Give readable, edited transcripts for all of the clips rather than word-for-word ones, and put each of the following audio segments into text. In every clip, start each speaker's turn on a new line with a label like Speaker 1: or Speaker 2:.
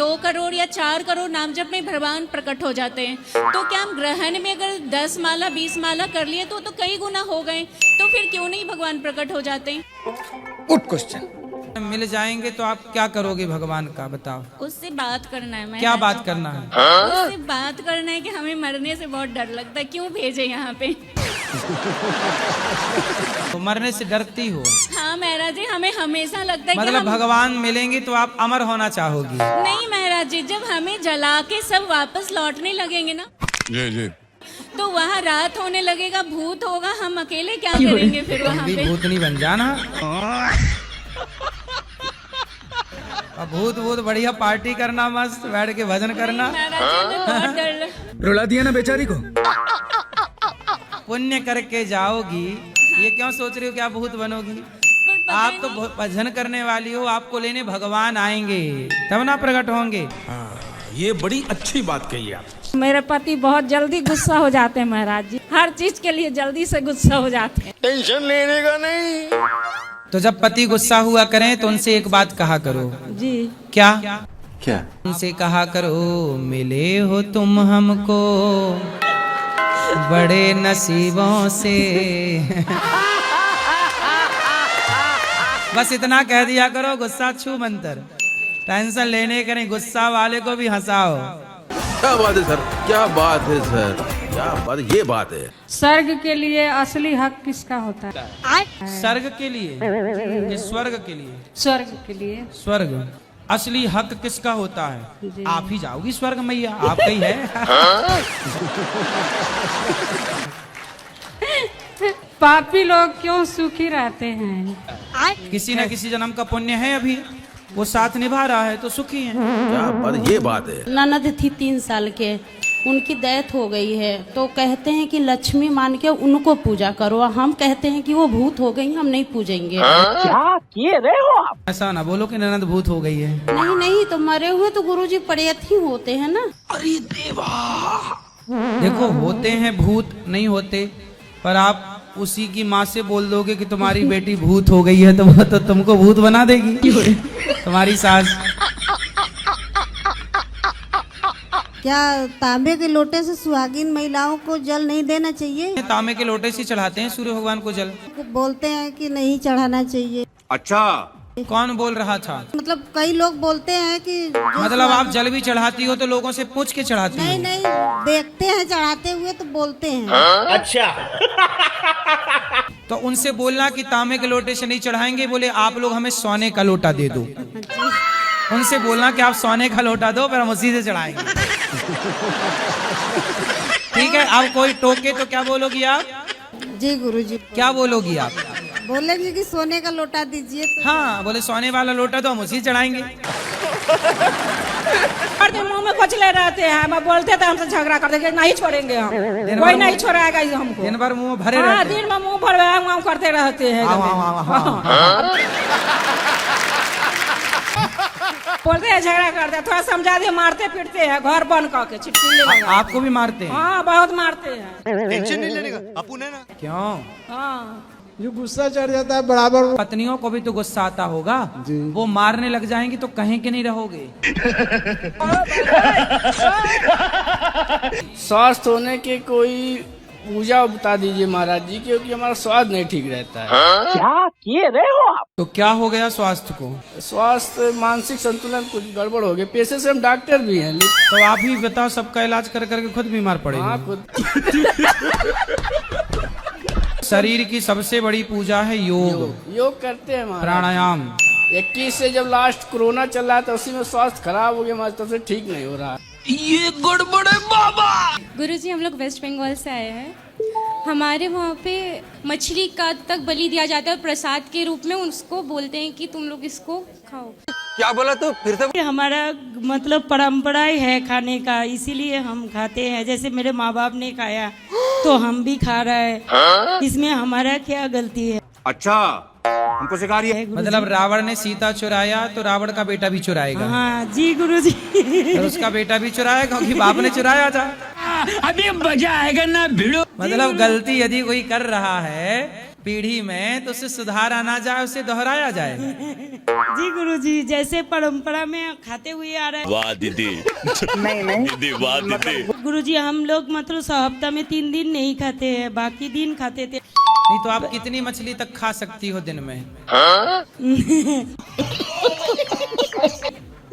Speaker 1: 2 करोड़ या 4 करोड़ नाम जप में भगवान प्रकट हो जाते हैं, तो क्या हम ग्रहण में अगर 10 माला 20 माला कर लिए तो कई गुना हो गए, तो फिर क्यों नहीं भगवान प्रकट हो जाते हैं?
Speaker 2: Good question. मिल जाएंगे तो आप क्या करोगे भगवान का, बताओ।
Speaker 1: उससे बात करना है। मैं
Speaker 2: क्या बात करना है?
Speaker 1: उससे बात करना है कि हमें मरने से बहुत डर लगता है, क्यों भेजे यहाँ पे?
Speaker 2: तो मरने से डरती हो?
Speaker 1: हाँ महाराज जी, हमें हमेशा लगता है
Speaker 2: मतलब
Speaker 1: कि हम...
Speaker 2: भगवान मिलेंगे तो आप अमर होना चाहोगी?
Speaker 1: नहीं महाराज जी, जब हमें जला के सब वापस लौटने लगेंगे ना
Speaker 3: जी
Speaker 1: तो वहाँ रात होने लगेगा, भूत होगा, हम अकेले क्या करेंगे फिर वहाँ पे?
Speaker 2: भूत नहीं बन जाना। भूत बढ़िया पार्टी करना, मस्त बैठ के भजन करना।
Speaker 1: महाराज जी, हमें बहुत डर
Speaker 3: रुला दिया ना बेचारी को।
Speaker 2: पुण्य करके जाओगी, ये क्यों सोच रही हो कि आप भूत बनोगी? आप तो भजन करने वाली हो, आपको लेने भगवान आएंगे तब ना प्रकट होंगे।
Speaker 3: ये बड़ी अच्छी बात कही आप।
Speaker 4: मेरे पति बहुत जल्दी गुस्सा हो जाते हैं महाराज जी, हर चीज के लिए जल्दी से गुस्सा हो जाते हैं।
Speaker 3: टेंशन लेने का नहीं।
Speaker 2: तो जब पति गुस्सा हुआ करें तो उनसे एक बात कहा करो।
Speaker 4: जी
Speaker 2: क्या?
Speaker 3: क्या?
Speaker 2: उनसे कहा करो, मिले हो तुम हमको बड़े नसीबों से। बस इतना कह दिया करो, गुस्सा छू मंतर। टेंशन लेने का नहीं, गुस्सा वाले को भी हंसाओ।
Speaker 5: क्या बात है सर, क्या बात है सर, क्या बात है, ये बात है।
Speaker 4: स्वर्ग के लिए असली हक किसका होता है?
Speaker 2: स्वर्ग के लिए कि स्वर्ग के लिए?
Speaker 4: स्वर्ग के लिए।
Speaker 2: स्वर्ग असली हक किसका होता है?
Speaker 4: जी।
Speaker 2: आप ही जाओगी स्वर्ग मैया, आपका ही है।
Speaker 4: पापी लोग क्यों सुखी रहते हैं?
Speaker 2: किसी न किसी जन्म का पुण्य है, अभी वो साथ निभा रहा है तो सुखी है।
Speaker 5: क्या बात है, ये बात है।
Speaker 6: ननद थी 3 साल के, उनकी डेथ हो गई है, तो कहते हैं कि लक्ष्मी मान के उनको पूजा करो। हम कहते हैं कि वो भूत हो गई, हम नहीं पूजेंगे।
Speaker 7: क्या किए रहे हो आप?
Speaker 2: ऐसा ना बोलो कि ननद भूत हो गई है।
Speaker 6: नहीं नहीं, तो मरे हुए तो गुरुजी प्रेत ही होते हैं ना।
Speaker 3: अरे देवा।
Speaker 2: देखो, होते हैं भूत, नहीं होते, पर आप उसी की माँ से बोल दोगे कि तुम्हारी बेटी भूत हो गई है तो वो तो तुमको भूत बना देगी, तुम्हारी सास।
Speaker 8: क्या तांबे के लोटे से सुहागिन महिलाओं को जल नहीं देना चाहिए?
Speaker 2: तांबे के लोटे से चढ़ाते हैं सूर्य भगवान को जल।
Speaker 8: बोलते हैं कि नहीं चढ़ाना चाहिए।
Speaker 3: अच्छा,
Speaker 2: कौन बोल रहा था?
Speaker 8: मतलब कई लोग बोलते हैं कि
Speaker 2: मतलब आप जल भी चढ़ाती हो तो लोगों से पूछ के चढ़ाती हो?
Speaker 8: नहीं नहीं, देखते हैं चढ़ाते हुए तो बोलते हैं।
Speaker 7: अच्छा।
Speaker 2: तो उनसे बोलना कि तांबे के लोटे से नहीं चढ़ाएंगे, बोले आप लोग हमें सोने का लोटा दे दो। उनसे बोलना कि आप सोने का लोटा दो, फिर हम उसी से चढ़ाएंगे। ठीक है, अब कोई टोके तो क्या बोलोगी आप?
Speaker 8: जी गुरुजी।
Speaker 2: क्या बोलोगी आप?
Speaker 8: बोलेंगे कि सोने का लोटा दीजिए तो।
Speaker 2: हाँ, बोले सोने वाला लोटा तो हम उसी चढ़ाएंगे।
Speaker 4: मुंह में कुचले रहते हैं, मैं बोलते थे हमसे झगड़ा करते कि नहीं छोड़ेंगे हम, कोई नहीं छोड़ाएगा हमको।
Speaker 2: दिन भर मुंह भरे
Speaker 4: हाँ,
Speaker 2: रहते हैं।
Speaker 4: दिन में मुंह भर करते रहते हैं। बोलते हैं झगड़ा करते हैं, थोड़ा समझा दे, मारते पीटते हैं, घर बंद करके छिटकिली।
Speaker 2: आपको भी मारते हैं?
Speaker 4: हाँ, बहुत मारते हैं।
Speaker 3: टेंशन नहीं लेने का, अपन है ना।
Speaker 2: क्यों?
Speaker 4: हाँ,
Speaker 9: जो गुस्सा चढ़ जाता है बराबर।
Speaker 2: पत्नियों को भी तो गुस्सा आता होगा, वो मारने लग जाएंगी तो कहीं के नहीं रहोगे।
Speaker 10: स्वस्थ होने के कोई पूजा बता दीजिए महाराज जी, क्योंकि हमारा स्वास्थ्य नहीं ठीक रहता है।
Speaker 7: क्या किए रहे हो आप?
Speaker 2: तो क्या हो गया स्वास्थ्य को?
Speaker 10: स्वास्थ्य मानसिक संतुलन कुछ गड़बड़ हो गया। पेशे से हम डॉक्टर भी हैं।
Speaker 2: तो आप ही बताओ, सबका इलाज कर करके खुद बीमार पड़े।
Speaker 10: हाँ, खुद।
Speaker 2: शरीर की सबसे बड़ी पूजा है योग।
Speaker 10: योग करते हैं महाराज।
Speaker 2: प्राणायाम।
Speaker 10: 21 से जब लास्ट कोरोना चल रहा था, उसी में स्वास्थ्य खराब हो गया हमारा, तब से ठीक नहीं हो रहा।
Speaker 3: ये गड़बड़ है बाबा।
Speaker 1: गुरुजी, हम लोग वेस्ट बंगाल से आए हैं। हमारे वहाँ पे मछली का तक बलि दिया जाता है और प्रसाद के रूप में उसको बोलते हैं कि तुम लोग इसको खाओ।
Speaker 3: क्या बोला तू? फिर से।
Speaker 4: हमारा मतलब परंपरा ही है खाने का, इसीलिए हम खाते हैं। जैसे मेरे माँ बाप ने खाया तो हम भी खा रहे हैं, इसमें हमारा क्या गलती है?
Speaker 3: अच्छा, हमको सिखा रही है।
Speaker 2: मतलब रावण ने सीता चुराया तो रावण का बेटा भी चुराएगा।
Speaker 4: हाँ जी गुरुजी।
Speaker 2: और उसका बेटा भी चुराएगा क्योंकि बाप ने चुराया था।
Speaker 7: अभी मजा आएगा ना भिड़ो।
Speaker 2: मतलब गलती यदि कोई कर रहा है पीढ़ी में, तो उसे सुधारा ना जाए, उसे दोहराया जाए।
Speaker 4: जी गुरुजी, जैसे परंपरा में खाते हुए आ रहे हैं।
Speaker 5: वाह दीदी। दीदी वाह दीदी।
Speaker 4: गुरुजी हम लोग मतलब हफ्ता में 3 दिन नहीं खाते हैं, बाकी दिन खाते थे।
Speaker 2: नहीं तो आप कितनी मछली तक खा सकती हो दिन में?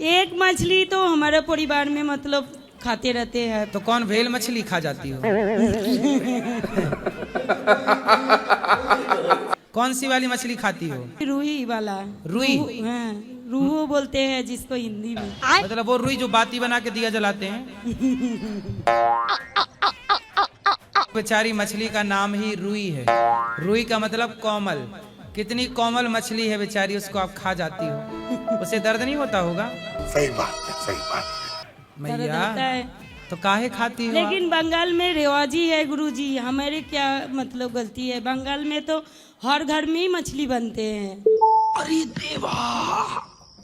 Speaker 4: एक मछली तो हमारे परिवार में मतलब खाते रहते हैं।
Speaker 2: तो कौन भेल मछली खा जाती हो? कौन सी वाली मछली खाती हो?
Speaker 4: रूही वाला।
Speaker 2: रुई?
Speaker 4: हाँ, रूहू बोलते हैं जिसको हिंदी में।
Speaker 2: मतलब वो रुई जो बाती बना के दिया जलाते हैं। बेचारी मछली का नाम ही रुई है। रुई का मतलब कोमल। कितनी कोमल मछली है बेचारी, उसको आप खा जाती हो, उसे दर्द नहीं होता होगा?
Speaker 3: सही बात है, सही बात है।
Speaker 4: दर्द
Speaker 2: मैया
Speaker 4: होता है।
Speaker 2: तो काहे खाती हो?
Speaker 4: लेकिन बंगाल में रिवाजी है गुरुजी, हमारे क्या मतलब गलती है? बंगाल में तो हर घर में ही मछली बनते हैं।
Speaker 5: अरे देवा।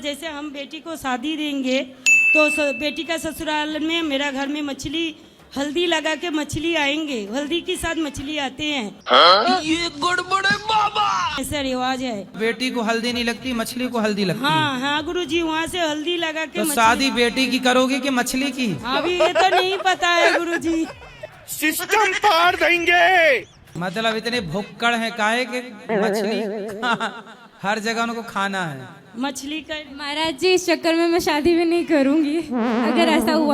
Speaker 4: जैसे हम बेटी को शादी देंगे तो बेटी का ससुराल में मेरा घर में मछली हल्दी लगा के मछली आएंगे, हल्दी के साथ मछली आते हैं।
Speaker 5: ये गड़बड़ है बाबा।
Speaker 4: ऐसा रिवाज है।
Speaker 2: बेटी को हल्दी नहीं लगती, मछली को हल्दी लगती है।
Speaker 4: हाँ हाँ गुरुजी, वहाँ से हल्दी लगा के
Speaker 2: तो
Speaker 4: मछली-
Speaker 2: शादी बेटी की करोगे कि मछली की?
Speaker 4: अभी ये तो नहीं पता है गुरुजी।
Speaker 3: सिस्टम पार देंगे।
Speaker 2: मतलब इतने भुक्कड़ हैं काहे के मछली हर जगह उनको खाना है।
Speaker 4: मछली का
Speaker 1: महाराज जी, इस चक्कर में मैं शादी भी नहीं करूंगी अगर ऐसा हुआ।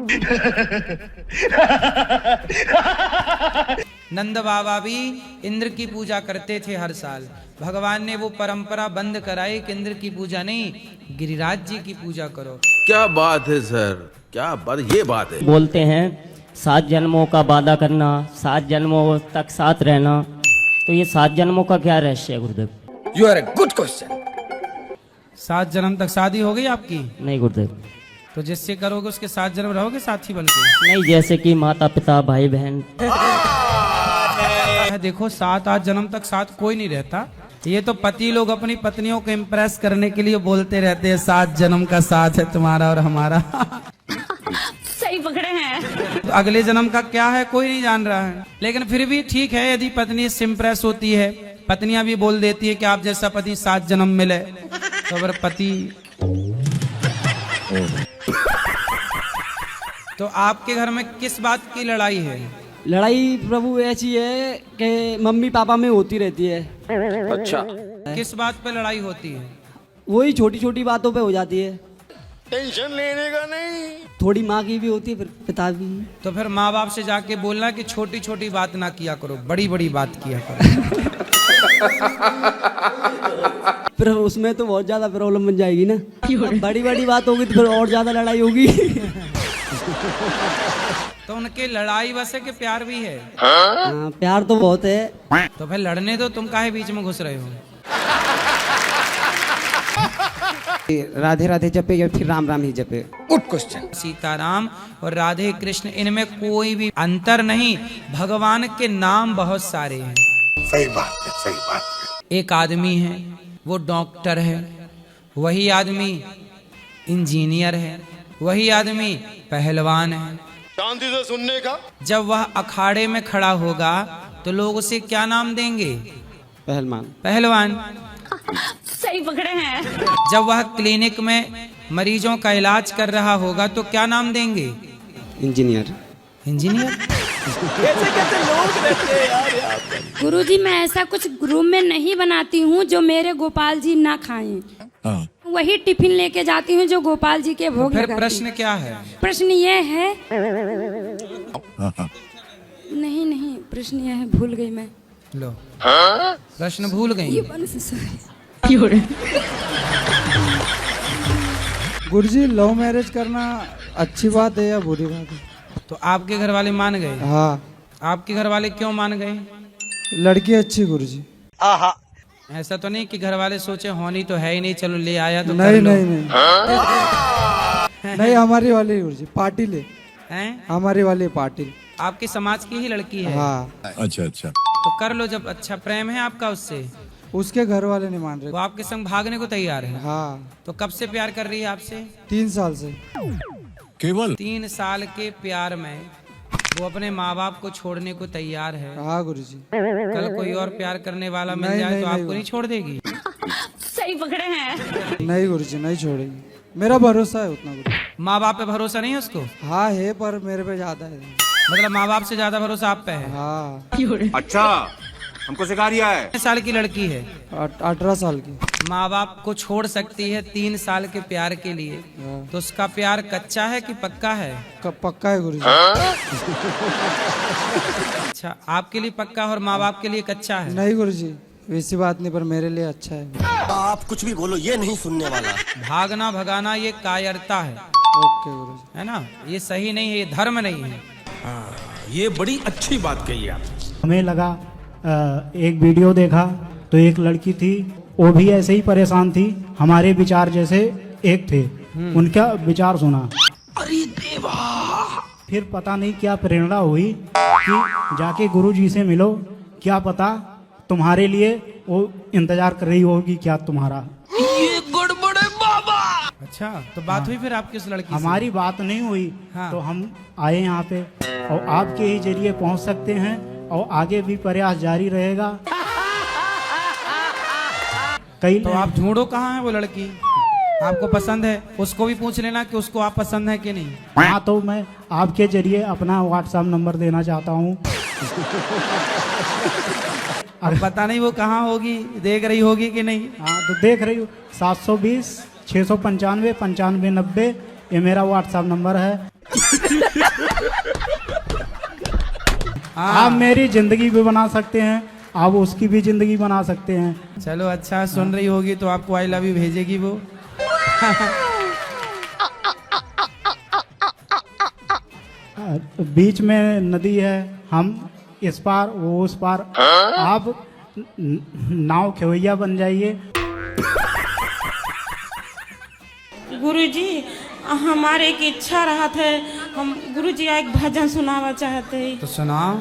Speaker 2: नंद बाबा भी इंद्र की पूजा करते थे हर साल। भगवान ने वो परंपरा बंद कराई कि इंद्र की पूजा नहीं, गिरिराज जी की पूजा करो।
Speaker 5: क्या बात है सर, क्या बात, ये बात है।
Speaker 7: बोलते हैं 7 जन्मों का वादा करना, 7 जन्मों तक साथ रहना, तो ये 7 जन्मों का क्या रहस्य है Gurudev?
Speaker 3: You are a good question.
Speaker 2: 7 जन्म तक शादी हो गई आपकी?
Speaker 7: नहीं गुरुदेव।
Speaker 2: तो जिससे करोगे उसके 7 जन्म रहोगे साथी बनके?
Speaker 7: नहीं, जैसे कि माता पिता भाई बहन।
Speaker 2: देखो 7-8 जन्म तक साथ कोई नहीं रहता। ये तो पति लोग अपनी पत्नियों को इम्प्रेस करने के लिए बोलते रहते हैं 7 जन्म का साथ है तुम्हारा और हमारा।
Speaker 1: सही पकड़े हैं।
Speaker 2: तो अगले जन्म का क्या है कोई नहीं जान रहा है। लेकिन फिर भी ठीक है, यदि पत्नी इससे इम्प्रेस होती है, पत्नियां भी बोल देती है कि आप जैसा पति 7 जन्म मिले, तो अगर पति तो आपके घर में किस बात की लड़ाई है?
Speaker 10: लड़ाई प्रभु ऐसी है कि मम्मी पापा में होती रहती है।
Speaker 3: अच्छा,
Speaker 2: किस बात पे लड़ाई होती है?
Speaker 10: वही छोटी छोटी बातों पे हो जाती है।
Speaker 3: टेंशन लेने का नहीं।
Speaker 10: थोड़ी माँ की भी होती है, फिर पिता भी।
Speaker 2: तो फिर माँ बाप से जाके बोलना कि छोटी छोटी बात ना किया करो, बड़ी बड़ी बात किया करो।
Speaker 10: फिर उसमें तो बहुत ज्यादा प्रॉब्लम बन जाएगी ना। बड़ी बड़ी बात होगी तो फिर और ज्यादा लड़ाई होगी।
Speaker 2: तो उनके लड़ाई बस है कि प्यार भी है?
Speaker 10: हाँ, प्यार तो बहुत है।
Speaker 2: तो फिर लड़ने दो, तुम काहे बीच में घुस रहे हो?
Speaker 10: राधे राधे जपे या फिर राम राम ही जपे?
Speaker 3: Good question.
Speaker 2: सीताराम और राधे कृष्ण, इनमें कोई भी अंतर नहीं। भगवान के नाम बहुत सारे हैं।
Speaker 3: सही बात है, सही बात है।
Speaker 2: एक आदमी है वो डॉक्टर है, वही आदमी इंजीनियर है, वही आदमी पहलवान है।
Speaker 3: शांति से सुनने का।
Speaker 2: जब वह अखाड़े में खड़ा होगा तो लोग उसे क्या नाम देंगे?
Speaker 10: पहलवान।
Speaker 2: पहलवान।
Speaker 1: सही पकड़े हैं।
Speaker 2: जब वह क्लिनिक में मरीजों का इलाज कर रहा होगा तो क्या नाम देंगे?
Speaker 10: इंजीनियर।
Speaker 2: इंजीनियर।
Speaker 6: गुरुजी, मैं ऐसा कुछ रूम में नहीं बनाती हूँ जो मेरे गोपाल जी ना खाएं। वही टिफिन लेके जाती हूँ जो गोपाल जी के भोग
Speaker 2: फिर
Speaker 6: लगाती हूँ।
Speaker 2: प्रश्न क्या है?
Speaker 6: प्रश्न ये है, नहीं नहीं, प्रश्न ये है, भूल गई मैं।
Speaker 2: लो, प्रश्न भूल गई।
Speaker 9: गुरुजी, लव मैरिज करना अच्छी बात है या बुरी बात है?
Speaker 2: तो आपके घर वाले मान गए?
Speaker 9: हाँ।
Speaker 2: आपके घर वाले क्यों मान गए?
Speaker 9: लड़की अच्छी गुरुजी।
Speaker 2: ऐसा तो नहीं कि घर वाले सोचे होनी तो है ही नहीं, चलो ले आया तो
Speaker 9: नहीं
Speaker 2: कर लो।
Speaker 9: नहीं नहीं नहीं, हमारी वाली गुरुजी पाटिल है।
Speaker 2: हैं?
Speaker 9: हमारी वाली पाटिल।
Speaker 2: आपके समाज की ही लड़की है?
Speaker 9: हाँ।
Speaker 5: अच्छा अच्छा।
Speaker 2: तो कर लो, जब अच्छा प्रेम है आपका उससे।
Speaker 9: उसके घर वाले नहीं मान रहे।
Speaker 2: वो आपके संग भागने को तैयार है?
Speaker 9: हाँ।
Speaker 2: तो कब से प्यार कर रही है आपसे?
Speaker 9: 3 साल से।
Speaker 5: केवल
Speaker 2: 3 साल के प्यार में वो अपने माँ बाप को छोड़ने को तैयार है।
Speaker 9: हाँ गुरुजी।
Speaker 2: कल कोई और प्यार करने वाला मिल
Speaker 9: नहीं,
Speaker 2: जाए
Speaker 9: नहीं,
Speaker 2: तो
Speaker 9: नहीं,
Speaker 2: आपको नहीं छोड़ देगी?
Speaker 1: सही पकड़े हैं।
Speaker 9: नहीं गुरुजी, नहीं छोड़ेगी, मेरा भरोसा है उतना गुरुजी।
Speaker 2: माँ बाप पे भरोसा नहीं है उसको?
Speaker 9: हाँ है, पर मेरे पे ज्यादा है।
Speaker 2: मतलब माँ बाप से ज्यादा भरोसा आप पे है?
Speaker 9: हाँ।
Speaker 3: अच्छा, हमको सिखा रिया है।
Speaker 2: कितने साल की लड़की है?
Speaker 9: 18 साल की।
Speaker 2: माँ बाप को छोड़ सकती है 3 साल के प्यार के लिए, तो उसका प्यार कच्चा है कि पक्का है?
Speaker 9: पक्का है गुरुजी।
Speaker 2: अच्छा, आपके लिए पक्का और माँ बाप के लिए कच्चा है?
Speaker 9: नहीं गुरुजी, वैसी बात नहीं, पर मेरे लिए अच्छा है।
Speaker 3: आप कुछ भी बोलो, ये नहीं सुनने वाला।
Speaker 2: भागना भगाना ये कायरता है,
Speaker 9: ओके गुरुजी।
Speaker 2: है ना? ये सही नहीं है, ये धर्म नहीं है।
Speaker 5: ये बड़ी अच्छी बात कही आप।
Speaker 11: हमें लगा एक वीडियो देखा तो एक लड़की थी, वो भी ऐसे ही परेशान थी, हमारे विचार जैसे एक थे, उनका विचार सुना।
Speaker 5: अरे देवा,
Speaker 11: फिर पता नहीं क्या प्रेरणा हुई कि जाके गुरुजी से मिलो, क्या पता तुम्हारे लिए वो इंतजार कर रही होगी क्या तुम्हारा।
Speaker 5: ये गड़बड़ है बाबा।
Speaker 2: अच्छा, तो बात हुई फिर आपकी उस लड़की से?
Speaker 11: हमारी बात नहीं हुई।
Speaker 2: हाँ।
Speaker 11: तो हम आए यहाँ पे और आपके ही जरिए पहुँच सकते हैं और आगे भी प्रयास जारी रहेगा। कई
Speaker 2: तो आप ढूंढो कहाँ है वो लड़की, आपको पसंद है? उसको भी पूछ लेना कि उसको आप पसंद है कि नहीं।
Speaker 11: हाँ, तो मैं आपके जरिए अपना व्हाट्सएप नंबर देना चाहता हूँ।
Speaker 2: अब पता नहीं वो कहाँ होगी, देख रही होगी कि नहीं।
Speaker 11: हाँ, तो देख रही हूँ। 720 695 95 90 ये मेरा व्हाट्सएप नंबर है। आप मेरी जिंदगी भी बना सकते हैं, आप उसकी भी जिंदगी बना सकते हैं।
Speaker 2: चलो अच्छा, सुन रही होगी तो आपको आई लव यू भेजेगी वो।
Speaker 11: बीच में नदी है, हम इस पार वो उस पार, आप नाव खेवैया बन जाइए।
Speaker 4: गुरुजी, हमारे एक इच्छा रहा था, हम गुरुजी एक भजन सुनावा चाहते हैं।
Speaker 2: तो सुनाओ,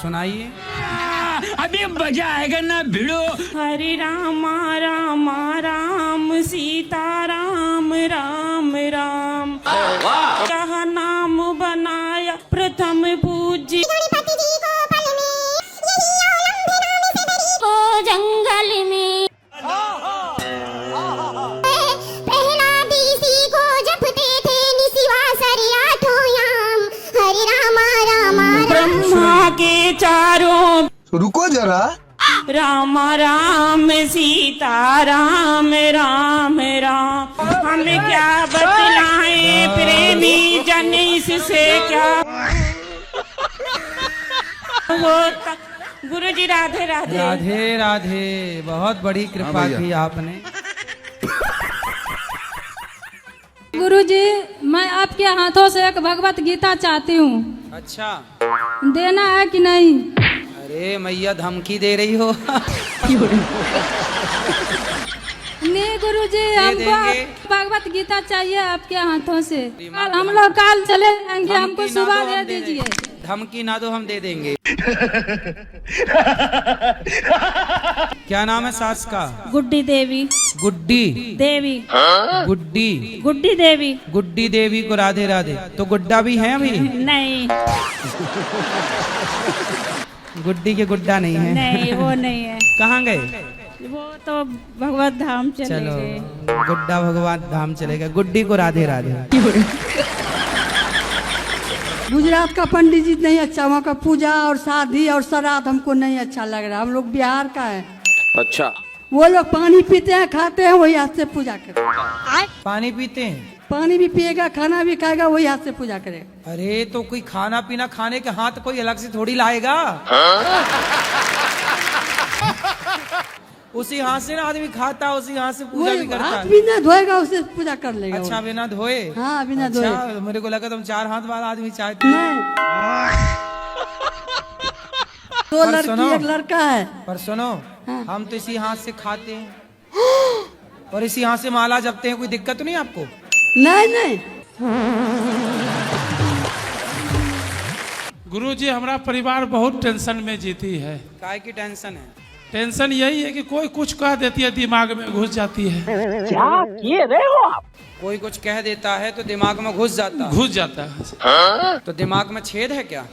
Speaker 2: सुनाइए।
Speaker 10: अभी मजा आएगा ना भिड़ो।
Speaker 4: हरे रामा रामा राम सीता राम राम राम, कहा नाम बनाया प्रथम पूज्य
Speaker 1: को जंगल में
Speaker 12: पहला बीसी को जपते थे निशिवासर आठों याम। हरे रामा रामा
Speaker 4: ब्रह्मा के चारों,
Speaker 3: रुको जरा,
Speaker 4: रामा राम सीता राम राम राम। हमें क्या बतलाएं प्रेमी जन, इससे क्या होता। गुरुजी राधे राधे।
Speaker 2: राधे राधे, बहुत बड़ी कृपा की आपने।
Speaker 6: गुरुजी, मैं आपके हाथों से एक भगवत गीता चाहती हूँ।
Speaker 2: अच्छा,
Speaker 6: देना है कि नहीं?
Speaker 2: अरे मैया धमकी दे रही हो।
Speaker 6: नहीं गुरुजी, हमको
Speaker 2: देंगे।
Speaker 6: भगवत गीता चाहिए आपके हाथों से। कल हम लोग काल चले जाएंगे, हमको
Speaker 2: धमकी ना
Speaker 6: सुबह
Speaker 2: दो,
Speaker 6: दे
Speaker 2: हम दे
Speaker 6: दीजिए।
Speaker 2: धमकी ना दो, हम दे देंगे। क्या नाम है सास का?
Speaker 6: गुड्डी देवी।
Speaker 2: गुड्डी
Speaker 6: देवी।
Speaker 2: गुड्डी
Speaker 6: गुड्डी देवी।
Speaker 2: गुड्डी देवी को राधे राधे। तो गुड्डा भी है अभी?
Speaker 6: नहीं
Speaker 2: गुड्डी के गुड्डा नहीं है?
Speaker 6: नहीं, वो नहीं है।
Speaker 2: कहाँ गए?
Speaker 6: वो तो भगवत धाम चले
Speaker 2: चलो,
Speaker 6: गए।
Speaker 2: गुड्डा भगवान धाम चलेगा, गुड्डी को राधे राधे।
Speaker 8: गुजरात का पंडित जी नहीं अच्छा, वहाँ का पूजा और शादी और श्राद्ध हमको नहीं अच्छा लग रहा। हम लोग बिहार का है।
Speaker 3: अच्छा,
Speaker 8: वो लोग पानी पीते हैं, खाते हैं, वही हाथ से पूजा करते हैं।
Speaker 2: पानी पीते हैं?
Speaker 8: पानी भी पिएगा, खाना भी खाएगा, वही हाथ से पूजा करेगा।
Speaker 2: अरे तो कोई खाना पीना खाने के हाथ कोई अलग से थोड़ी लाएगा। उसी हाथ से ना आदमी खाता, उसी हाथ से पूजा भी करता
Speaker 8: हाथ
Speaker 2: है।
Speaker 8: भी ना धोएगा, उसे पूजा कर लेगा।
Speaker 2: अच्छा, बिना धोए?
Speaker 8: हाँ, बिना
Speaker 2: अच्छा,
Speaker 8: धोए।
Speaker 2: मेरे को लगा तुम 4 हाथ वाला आदमी चाहते।
Speaker 8: नहीं, 2
Speaker 2: पर
Speaker 8: लड़की
Speaker 2: सुनो।
Speaker 8: 1 लड़का है।
Speaker 2: पर सुनो, हम तो इसी हाथ से खाते हैं और इसी हाथ से माला जपते हैं। कोई दिक्कत तो नहीं आपको?
Speaker 8: नहीं नहीं।
Speaker 10: गुरुजी, हमारा परिवार बहुत टेंशन में जीती है।
Speaker 2: काय की टेंशन है?
Speaker 10: टेंशन यही है कि कोई कुछ कह देती है, दिमाग में घुस जाती है।
Speaker 7: क्या किए रहे हो आप?
Speaker 2: कोई कुछ कह देता है तो दिमाग में घुस जाता है।
Speaker 10: घुस जाता है।
Speaker 2: तो दिमाग में छेद है क्या?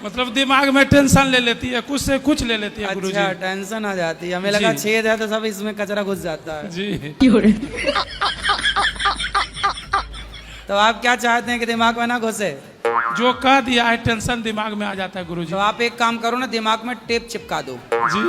Speaker 10: मतलब दिमाग में टेंशन ले लेती है, कुछ से कुछ ले लेती है गुरुजी।
Speaker 2: अच्छा, टेंशन आ जाती है। हमें लगा
Speaker 10: जी।
Speaker 2: छेद है तो सब इसमें कचरा घुस जाता है।
Speaker 10: जी।
Speaker 2: तो आप क्या चाहते हैं कि दिमाग में ना घुसे?
Speaker 10: जो कह दिया है टेंशन दिमाग में आ जाता है गुरुजी।
Speaker 2: तो आप एक काम करो ना, दिमाग में टेप चिपका दो।
Speaker 10: जी।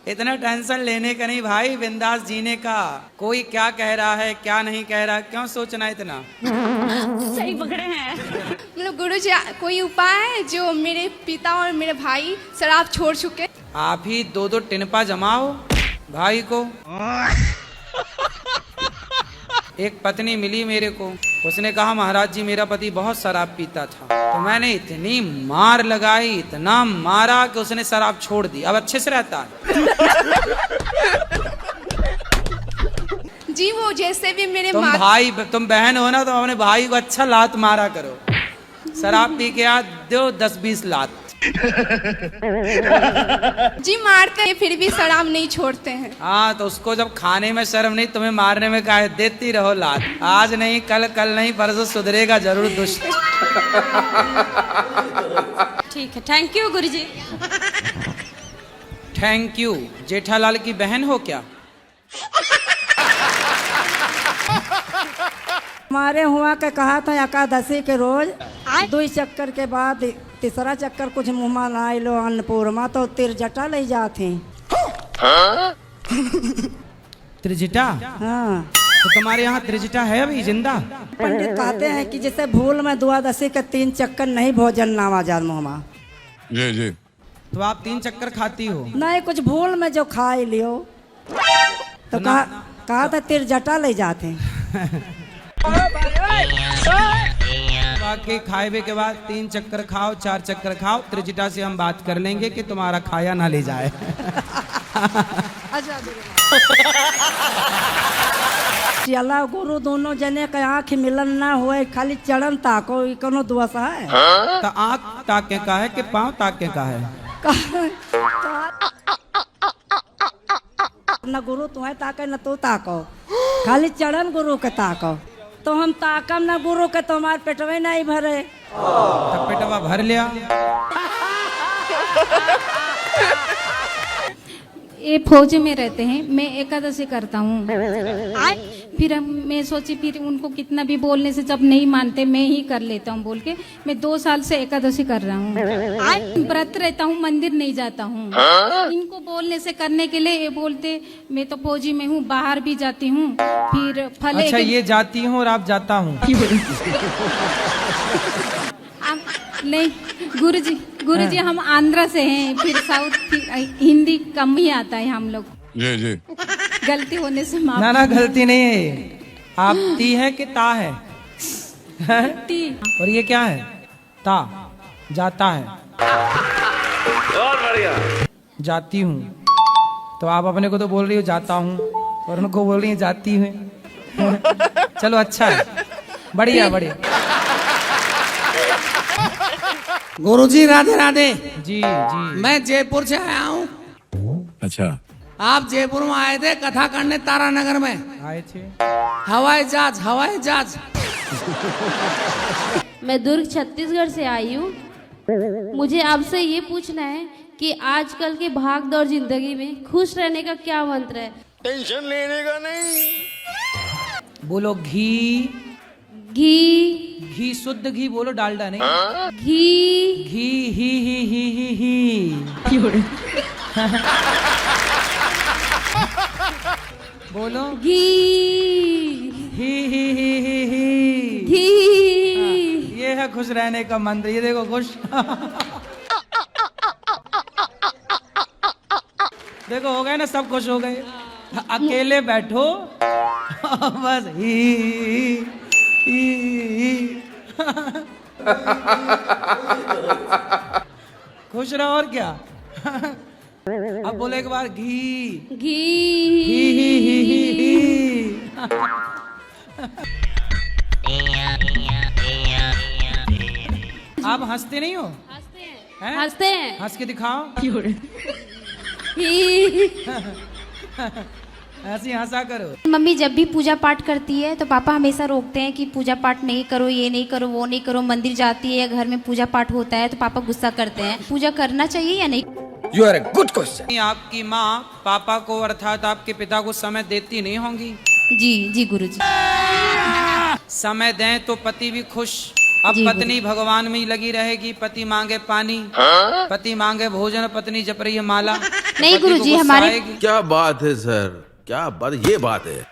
Speaker 2: इतना टेंशन लेने का नहीं भाई, बिंदास जीने का। कोई क्या कह रहा है क्या नहीं कह रहा, क्यों सोचना इतना?
Speaker 6: सही पकड़े हैं। मतलब गुरुजी कोई उपाय है जो मेरे पिता और मेरे भाई शराब छोड़ चुके?
Speaker 2: आप ही दो दो टिनपा जमाओ भाई को। एक पत्नी मिली मेरे को, उसने कहा महाराज जी मेरा पति बहुत शराब पीता था, तो मैंने इतनी मार लगाई, इतना मारा कि उसने शराब छोड़ दी, अब अच्छे से रहता है।
Speaker 6: जी वो जैसे भी मेरे
Speaker 2: तुम बहन हो ना, तो अपने भाई को अच्छा लात मारा करो। शराब पी के आ दो 10-20 लात।
Speaker 6: जी मारते हैं फिर भी शराब नहीं छोड़ते हैं।
Speaker 2: हाँ तो उसको जब खाने में शर्म नहीं, तुम्हें मारने में काहे? देती रहो लात। आज नहीं कल, कल नहीं परसों सुधरेगा जरूर दुष्ट।
Speaker 6: ठीक है, thank you Guruji.
Speaker 2: Thank you. Jethalal की बहन हो क्या?
Speaker 8: हमारे हुआ के कहा था एकादशी के रोज 2 चक्कर के बाद तीसरा चक्कर कुछ मुँह में ना लो अन्नपूर्णा तो तिरजटा ले जाते।
Speaker 2: त्रिजटा?
Speaker 8: हाँ।
Speaker 2: तो तुम्हारे यहाँ त्रिजटा है अभी जिंदा?
Speaker 8: पंडित कहते हैं कि जैसे भूल में द्वादशी के 3 चक्कर नहीं भोजन नामा जात मुँह में।
Speaker 3: जी जी।
Speaker 2: तो आप 3 चक्कर खाती हो?
Speaker 8: नहीं, कुछ भूल में जो खा ही लियो तो कहा था तिरजटा ले जाते।
Speaker 2: बाकी खाए के बाद 3 चक्कर खाओ, 4 चक्कर खाओ, त्रिजटा से हम बात कर लेंगे कि तुम्हारा खाया ना ले जाए।
Speaker 8: चला गुरु दोनों जने के आँख मिलन ना हुए, खाली चरण ताको, कोनो दोष है?
Speaker 2: तो आँख ताके का है कि पाँव ताके का है?
Speaker 8: न गुरु तुम्हें ताके न तू ताको, खाली चरण गुरु के ताको। तो हम ताकम न गुरु के, तो हमारे पेटवे नहीं भरे।
Speaker 2: तब पेटवा भर लिया।
Speaker 1: ये फौज में रहते हैं, मैं एकादशी करता हूँ। फिर मैं सोची फिर उनको कितना भी बोलने से जब नहीं मानते मैं ही कर लेता हूँ बोल के मैं 2 साल से एकादशी कर रहा हूँ। व्रत रहता हूँ, मंदिर नहीं जाता हूँ। इनको बोलने से करने के लिए ये बोलते मैं तो फौजी में हूँ, बाहर भी जाती हूँ। फिर फल
Speaker 2: अच्छा ये जाती हूँ और आप जाता हूँ?
Speaker 1: नहीं गुरुजी हम आंध्रा से हैं, फिर साउथ हिंदी कम ही आता है हम लोग।
Speaker 3: जी जी।
Speaker 1: गलती होने से माफ।
Speaker 2: ना गलती नहीं है। आप ती है कि ता है?
Speaker 1: ती।
Speaker 2: और ये क्या है? ता जाता है।
Speaker 5: और बढ़िया।
Speaker 2: जाती हूँ। तो आप अपने को तो बोल रही हो जाता हूँ और उनको बोल रही है जाती हूँ। चलो अच्छा है, बढ़िया बढ़िया।
Speaker 10: गुरुजी राधे राधे।
Speaker 2: जी जी।
Speaker 10: मैं जयपुर से आया हूँ।
Speaker 3: अच्छा।
Speaker 10: आप जयपुर में आए थे कथा करने तारानगर में?
Speaker 2: आए थे।
Speaker 10: हवाई जहाज।
Speaker 1: मैं दुर्ग छत्तीसगढ़ से आई हूँ। मुझे आपसे ये पूछना है कि आजकल के भाग दौड़ जिंदगी में खुश रहने का क्या मंत्र है?
Speaker 3: टेंशन लेने का नहीं।
Speaker 2: बोलो घी। घी शुद्ध घी बोलो, डालडा नहीं।
Speaker 1: घी
Speaker 2: ही बोलो
Speaker 1: घी
Speaker 2: ही। ये है खुश रहने का मंत्र। ये देखो खुश। देखो हो गए ना, सब खुश हो गए। अकेले बैठो बस ही। खुश रहो और क्या। अब बोले एक बार घी
Speaker 1: घी।
Speaker 2: आप हंसते नहीं हो? हैं?
Speaker 6: हंसते हैं।
Speaker 2: हंस के दिखाओ। ऐसी हंसा करो।
Speaker 12: मम्मी जब भी पूजा पाठ करती है तो पापा हमेशा रोकते हैं कि पूजा पाठ नहीं करो, ये नहीं करो, वो नहीं करो। मंदिर जाती है या घर में पूजा पाठ होता है तो पापा गुस्सा करते हैं। पूजा करना चाहिए या नहीं?
Speaker 2: You are a good question. आपकी माँ पापा को अर्थात आपके पिता को समय देती नहीं होंगी?
Speaker 12: जी जी गुरुजी।
Speaker 2: समय दें तो पति भी खुश। अब
Speaker 12: जी,
Speaker 2: पत्नी भगवान में ही लगी रहेगी, पति मांगे पानी, पति मांगे भोजन, पत्नी जप रही है माला।
Speaker 12: नहीं गुरुजी, हमारे
Speaker 5: क्या बात है सर, क्या बात, ये बात है।